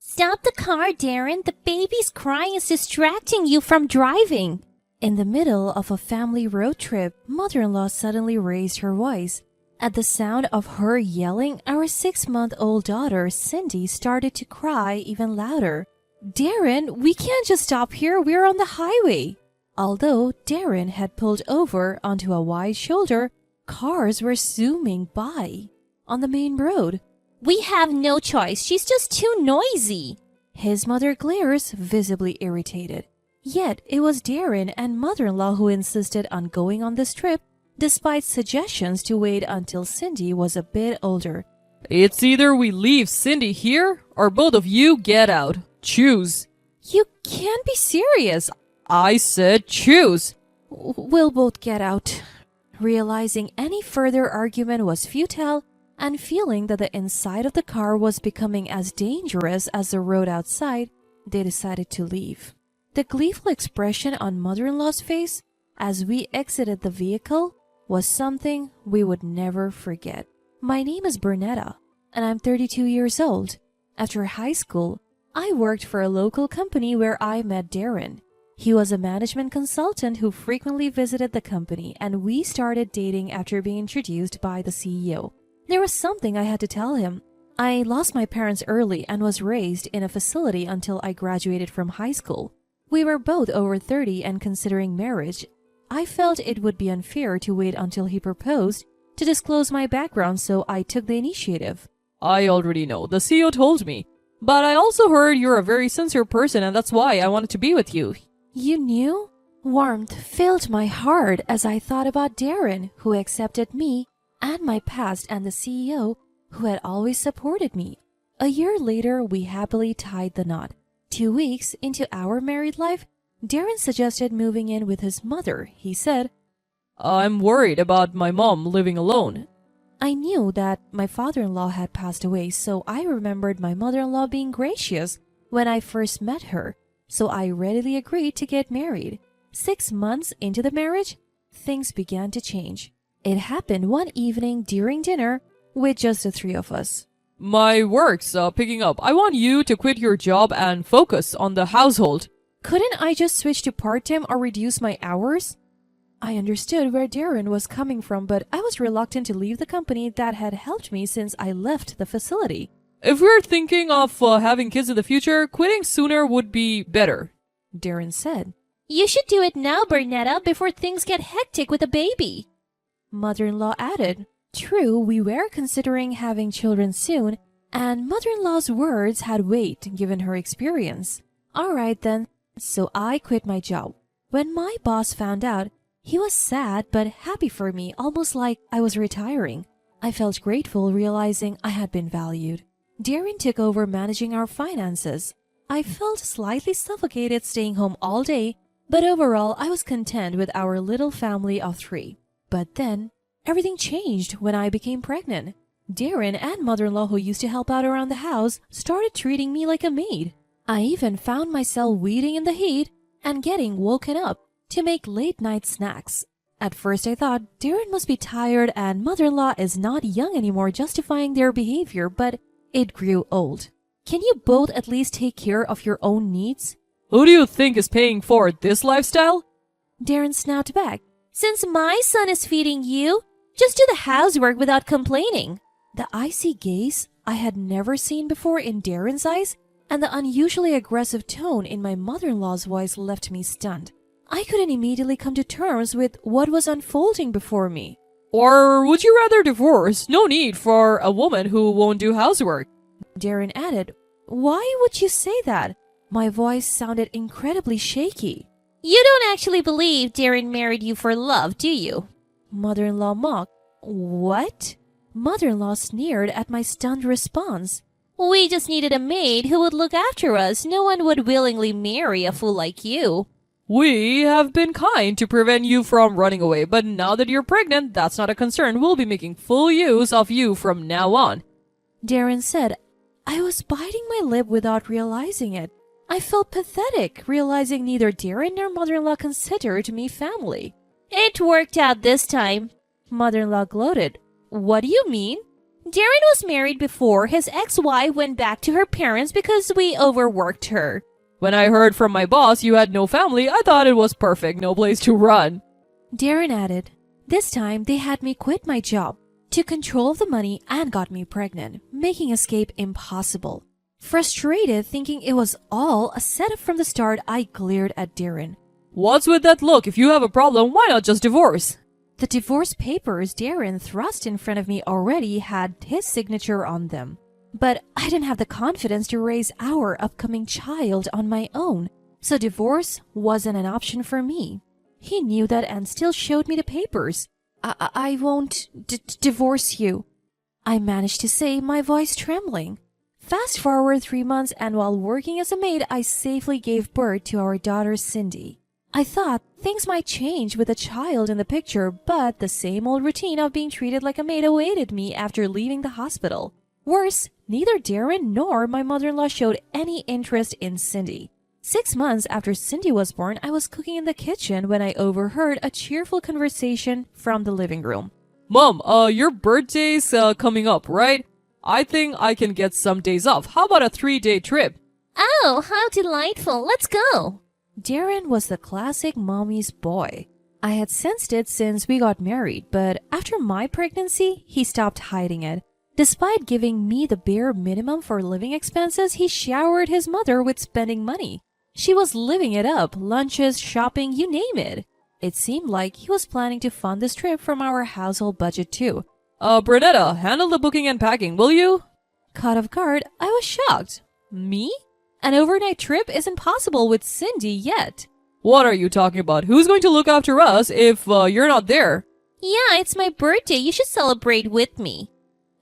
Stop the car, Darren. The baby's crying is distracting you from driving. In the middle of a family road trip, mother-in-law suddenly raised her voice. At the sound of her yelling, our 6-month-old daughter, Cindy, started to cry even louder. Darren, we can't just stop here. We're on the highway. Although Darren had pulled over onto a wide shoulder, cars were zooming by on the main road. We have no choice. She's just too noisy. His mother glares, visibly irritated. Yet it was Darren and mother-in-law who insisted on going on this trip, despite suggestions to wait until Cindy was a bit older. It's either we leave Cindy here or both of you get out. Choose. You can't be serious. I said choose. We'll both get out. Realizing any further argument was futile and feeling that the inside of the car was becoming as dangerous as the road outside, they decided to leave. The gleeful expression on mother-in-law's face as we exited the vehicle was something we would never forget. My name is Bernetta, and I'm 32 years old. After high school, I worked for a local company where I met Darren. He was a management consultant who frequently visited the company, and we started dating after being introduced by the CEO. There was something I had to tell him. I lost my parents early and was raised in a facility until I graduated from high school. We were both over 30 and considering marriage. I felt it would be unfair to wait until he proposed to disclose my background, so I took the initiative. I already know. The CEO told me. But I also heard you're a very sincere person, and that's why I wanted to be with you. You knew? Warmth filled my heart as I thought about Darren, who accepted me and my past, and the CEO, who had always supported me. A year later, we happily tied the knot. 2 weeks into our married life, Darren suggested moving in with his mother. He said, I'm worried about my mom living alone. I knew that my father-in-law had passed away, so I remembered my mother-in-law being gracious when I first met her, so I readily agreed to get married. 6 months into the marriage, things began to change. It happened one evening during dinner with just the three of us. My work's picking up. I want you to quit your job and focus on the household. Couldn't I just switch to part-time or reduce my hours? I understood where Darren was coming from, but I was reluctant to leave the company that had helped me since I left the facility. If we're thinking of having kids in the future, quitting sooner would be better, Darren said. You should do it now, Bernetta, before things get hectic with a baby. Mother-in-law added. True, we were considering having children soon, and mother-in-law's words had weight given her experience. All right then, so I quit my job. When my boss found out, he was sad but happy for me, almost like I was retiring. I felt grateful realizing I had been valued. Darren took over managing our finances. I felt slightly suffocated staying home all day, but overall I was content with our little family of 3. But then, everything changed when I became pregnant. Darren and mother-in-law, who used to help out around the house, started treating me like a maid. I even found myself waiting in the heat and getting woken up to make late-night snacks. At first I thought Darren must be tired and mother-in-law is not young anymore, justifying their behavior, but it grew old. Can you both at least take care of your own needs? Who do you think is paying for this lifestyle? Darren snapped back. Since my son is feeding you, just do the housework without complaining. The icy gaze I had never seen before in Darren's eyes and the unusually aggressive tone in my mother-in-law's voice left me stunned. I couldn't immediately come to terms with what was unfolding before me. Or would you rather divorce? No need for a woman who won't do housework. Darren added, Why would you say that? My voice sounded incredibly shaky. You don't actually believe Darren married you for love, do you? Mother-in-law mocked. What? Mother-in-law sneered at my stunned response. We just needed a maid who would look after us. No one would willingly marry a fool like you. We have been kind to prevent you from running away, but now that you're pregnant, that's not a concern. We'll be making full use of you from now on. Darren said. I was biting my lip without realizing it. I felt pathetic, realizing neither Darren nor mother-in-law considered me family. It worked out this time, mother-in-law gloated. What do you mean? Darren was married before his ex-wife went back to her parents because we overworked her. When I heard from my boss you had no family, I thought it was perfect, no place to run. Darren added, this time they had me quit my job, took control of the money and got me pregnant, making escape impossible. Frustrated, thinking it was all a setup from the start, I glared at Darren. What's with that look? If you have a problem, why not just divorce? The divorce papers Darren thrust in front of me already had his signature on them. But I didn't have the confidence to raise our upcoming child on my own, so divorce wasn't an option for me. He knew that and still showed me the papers. I won't divorce you, I managed to say, my voice trembling. Fast forward 3 months, and while working as a maid, I safely gave birth to our daughter Cindy. I thought things might change with a child in the picture, but the same old routine of being treated like a maid awaited me after leaving the hospital. Worse, neither Darren nor my mother-in-law showed any interest in Cindy. 6 months after Cindy was born, I was cooking in the kitchen when I overheard a cheerful conversation from the living room. Mom, your birthday's coming up, right? I think I can get some days off. How about a 3-day trip? Oh, how delightful. Let's go. Darren was the classic mommy's boy. I had sensed it since we got married, but after my pregnancy, he stopped hiding it. Despite giving me the bare minimum for living expenses, he showered his mother with spending money. She was living it up, lunches, shopping, you name it. It seemed like he was planning to fund this trip from our household budget too. Bernetta, handle the booking and packing, will you? Caught off guard, I was shocked. Me? An overnight trip isn't possible with Cindy yet. What are you talking about? Who's going to look after us if you're not there? Yeah, it's my birthday. You should celebrate with me.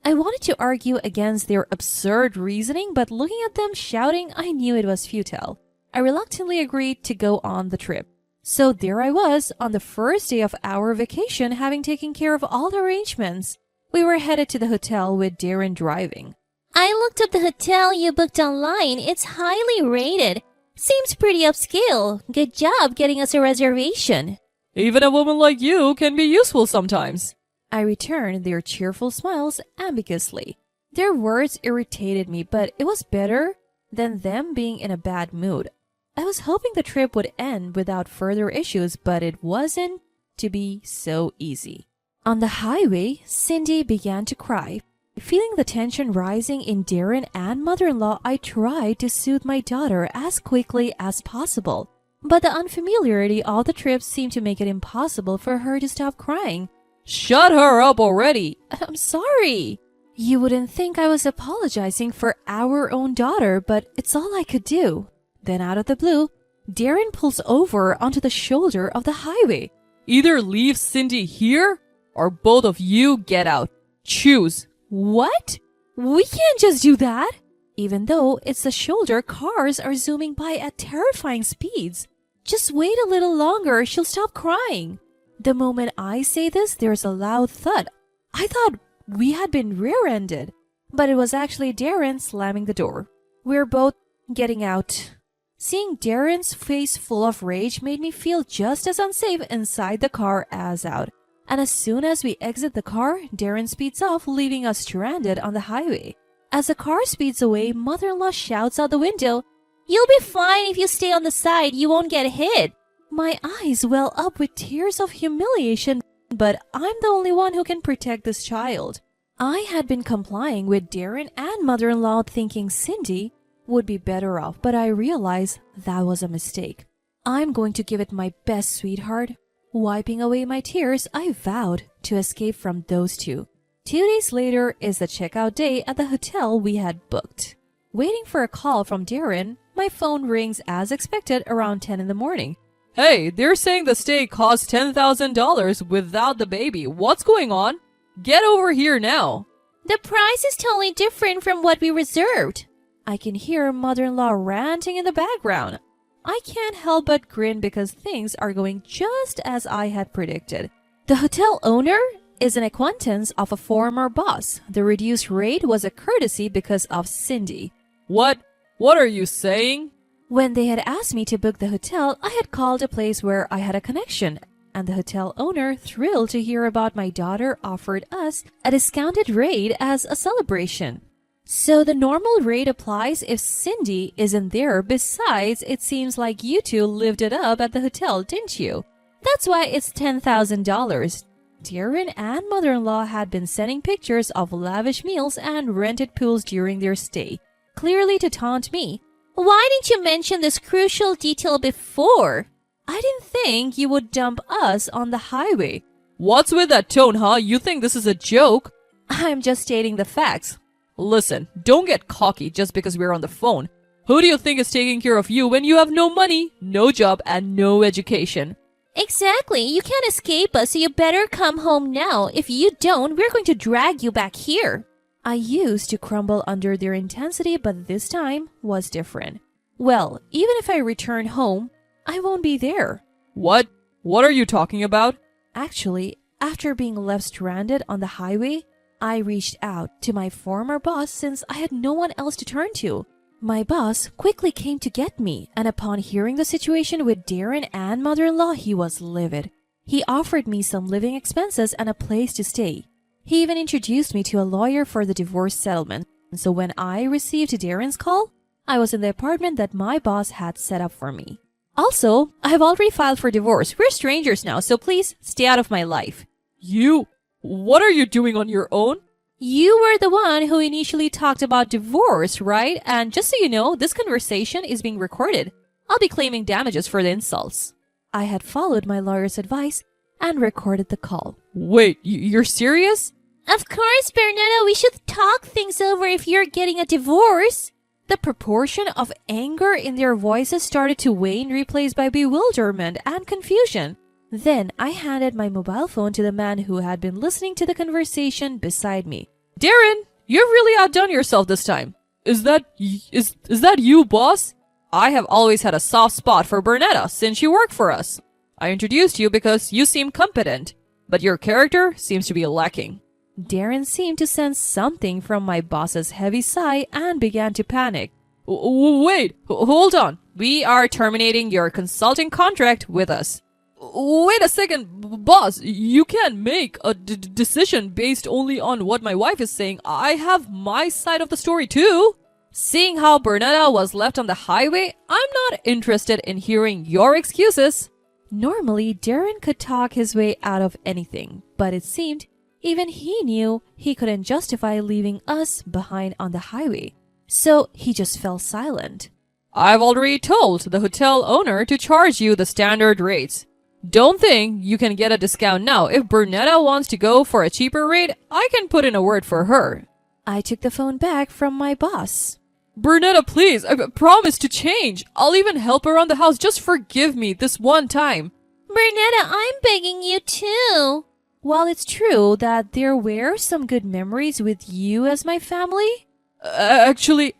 I wanted to argue against their absurd reasoning, but looking at them shouting, I knew it was futile. I reluctantly agreed to go on the trip. So there I was, on the first day of our vacation, having taken care of all the arrangements. We were headed to the hotel with Darren driving. I looked up the hotel you booked online. It's highly rated. Seems pretty upscale. Good job getting us a reservation. Even a woman like you can be useful sometimes. I returned their cheerful smiles ambiguously. Their words irritated me, but it was better than them being in a bad mood. I was hoping the trip would end without further issues, but it wasn't to be so easy. On the highway, Cindy began to cry. Feeling the tension rising in Darren and mother-in-law, I tried to soothe my daughter as quickly as possible. But the unfamiliarity of the trip seemed to make it impossible for her to stop crying. Shut her up already! I'm sorry. You wouldn't think I was apologizing for our own daughter, but it's all I could do. Then out of the blue, Darren pulls over onto the shoulder of the highway. Either leave Cindy here, or both of you get out. Choose. What? We can't just do that. Even though it's the shoulder, cars are zooming by at terrifying speeds. Just wait a little longer, she'll stop crying. The moment I say this, there's a loud thud. I thought we had been rear-ended, but it was actually Darren slamming the door. We're both getting out. Seeing Darren's face full of rage made me feel just as unsafe inside the car as out. And as soon as we exit the car, Darren speeds off, leaving us stranded on the highway. As the car speeds away, mother-in-law shouts out the window, "You'll be fine if you stay on the side, you won't get hit." My eyes well up with tears of humiliation, but I'm the only one who can protect this child. I had been complying with Darren and mother-in-law, thinking Cindy would be better off, but I realized that was a mistake. I'm going to give it my best, sweetheart. Wiping away my tears, I vowed to escape from those two. 2 days later is the checkout day at the hotel we had booked. Waiting for a call from Darren, my phone rings as expected around 10 in the morning. Hey, they're saying the stay costs $10,000 without the baby. What's going on? Get over here now. The price is totally different from what we reserved. I can hear mother-in-law ranting in the background. I can't help but grin because things are going just as I had predicted. The hotel owner is an acquaintance of a former boss. The reduced rate was a courtesy because of Cindy. What are you saying? When they had asked me to book the hotel, I had called a place where I had a connection, and the hotel owner, thrilled to hear about my daughter, offered us a discounted rate as a celebration. So the normal rate applies if Cindy isn't there. Besides, it seems like you two lived it up at the hotel, didn't you? That's why it's $10,000. Darren and mother-in-law had been sending pictures of lavish meals and rented pools during their stay, clearly to taunt me. Why didn't you mention this crucial detail before? I didn't think you would dump us on the highway. What's with that tone, huh? You think this is a joke? I'm just stating the facts. Listen, don't get cocky just because we're on the phone. Who do you think is taking care of you when you have no money, no job, and no education? Exactly. You can't escape us, so you better come home now. If you don't, we're going to drag you back here. I used to crumble under their intensity, but this time was different. Well, even if I return home, I won't be there. What? What are you talking about? Actually, after being left stranded on the highway, I reached out to my former boss since I had no one else to turn to. My boss quickly came to get me, and upon hearing the situation with Darren and mother-in-law, he was livid. He offered me some living expenses and a place to stay. He even introduced me to a lawyer for the divorce settlement. So when I received Darren's call, I was in the apartment that my boss had set up for me. Also, I have already filed for divorce. We're strangers now, so please stay out of my life. You? What are you doing on your own? You were the one who initially talked about divorce, right? And just so you know, this conversation is being recorded. I'll be claiming damages for the insults. I had followed my lawyer's advice and recorded the call. Wait, you're serious? Of course, Bernetta, we should talk things over if you're getting a divorce. The proportion of anger in their voices started to wane, replaced by bewilderment and confusion. Then I handed my mobile phone to the man who had been listening to the conversation beside me. Darren, you've really outdone yourself this time. Is that you, boss? I have always had a soft spot for Bernetta since you work for us. I introduced you because you seem competent, but your character seems to be lacking. Darren seemed to sense something from my boss's heavy sigh and began to panic. Wait, hold on. We are terminating your consulting contract with us. Wait a second, boss. You can't make a decision based only on what my wife is saying. I have my side of the story too. Seeing how Bernetta was left on the highway, I'm not interested in hearing your excuses. Normally, Darren could talk his way out of anything, but it seemed even he knew he couldn't justify leaving us behind on the highway. So he just fell silent. I've already told the hotel owner to charge you the standard rates. Don't think you can get a discount now. If Bernetta wants to go for a cheaper rate, I can put in a word for her. I took the phone back from my boss. Bernetta, please, I promise to change. I'll even help around the house. Just forgive me this one time. Bernetta, I'm begging you too. While it's true that there were some good memories with you as my family, actually,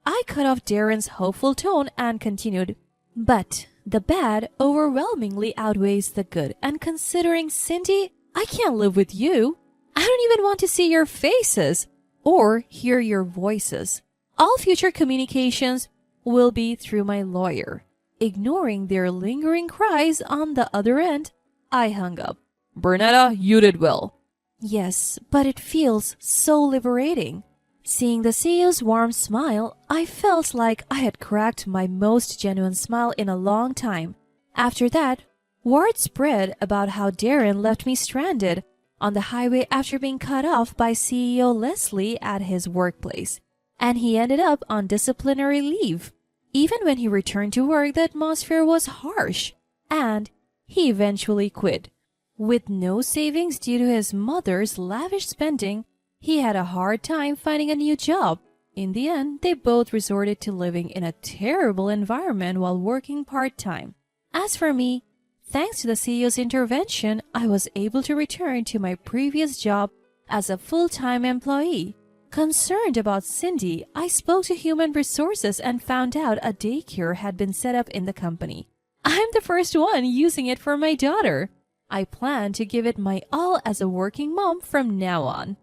I cut off Darren's hopeful tone and continued. But the bad overwhelmingly outweighs the good, and considering Cindy, I can't live with you. I don't even want to see your faces or hear your voices. All future communications will be through my lawyer. Ignoring their lingering cries on the other end, I hung up. Bernetta, you did well. Yes, but it feels so liberating. Seeing the CEO's warm smile, I felt like I had cracked my most genuine smile in a long time. After that, word spread about how Darren left me stranded on the highway after being cut off by CEO Leslie at his workplace, and he ended up on disciplinary leave. Even when he returned to work, the atmosphere was harsh, and he eventually quit. With no savings due to his mother's lavish spending, he had a hard time finding a new job. In the end, they both resorted to living in a terrible environment while working part-time. As for me, thanks to the CEO's intervention, I was able to return to my previous job as a full-time employee. Concerned about Cindy, I spoke to human resources and found out a daycare had been set up in the company. I'm the first one using it for my daughter. I plan to give it my all as a working mom from now on.